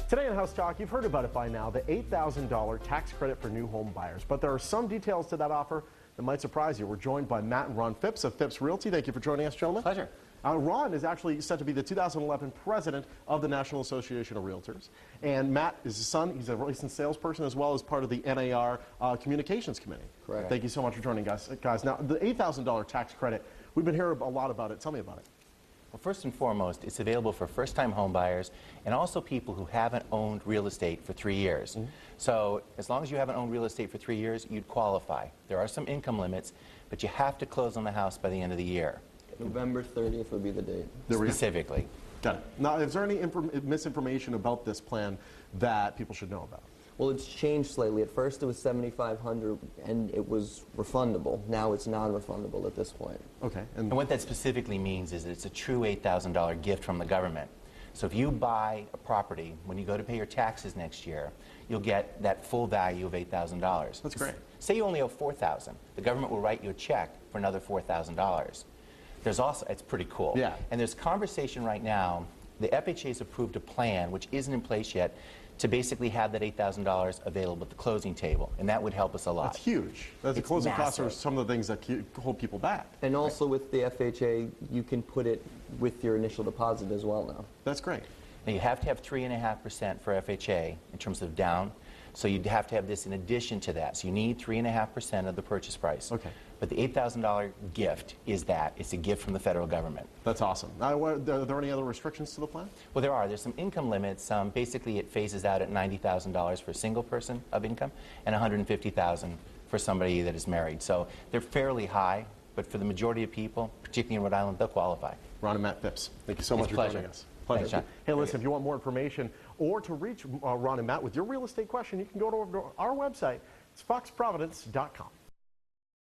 Today on House Talk, you've heard about it by now, the $8,000 tax credit for new home buyers. But there are some details to that offer that might surprise you. We're joined by Matt and Ron Phipps of Phipps Realty. Thank you for joining us, gentlemen. Pleasure. Ron is actually set to be the 2011 president of the National Association of Realtors. And Matt is his son. He's a licensed salesperson as well as part of the NAR Communications Committee. Correct. Thank you so much for joining us, guys. Now, the $8,000 tax credit, we've been hearing a lot about it. Tell me about it. Well, first and foremost, it's available for first-time home buyers and also people who haven't owned real estate for 3 years. So as long as you haven't owned real estate for 3 years, you'd qualify. There are some income limits, but you have to close on the house by the end of the year. November 30th would be the date. Specifically. Got it. Now, is there any misinformation about this plan that people should know about? Well, it's changed slightly. At first it was $7,500 and it was refundable. Now it's non-refundable at this point. Okay. And what that specifically means is that it's a true $8,000 gift from the government. So if you buy a property, when you go to pay your taxes next year, you'll get that full value of $8,000. That's great. Say you only owe $4,000. The government will write you a check for another $4,000. There's also, it's pretty cool. Yeah. And there's conversation right now, the FHA's approved a plan, which isn't in place yet, to basically have that $8,000 available at the closing table, and that would help us a lot. That's huge. The closing costs are some of the things that hold people back. And also with the FHA, you can put it with your initial deposit as well now. That's great. Now you have to have 3.5% for FHA in terms of down, so you'd have to have this in addition to that. So you need 3.5% of the purchase price. Okay. But the $8,000 gift is that. It's a gift from the federal government. That's awesome. Now, are there any other restrictions to the plan? Well, there are. There's some income limits. Basically, it phases out at $90,000 for a single person of income and $150,000 for somebody that is married. So they're fairly high, but for the majority of people, particularly in Rhode Island, they'll qualify. Ron and Matt Phipps, thank you so much for joining us. Pleasure. Thanks, John. Hey, listen, if you want more information or to reach Ron and Matt with your real estate question, you can go to our website. It's foxprovidence.com.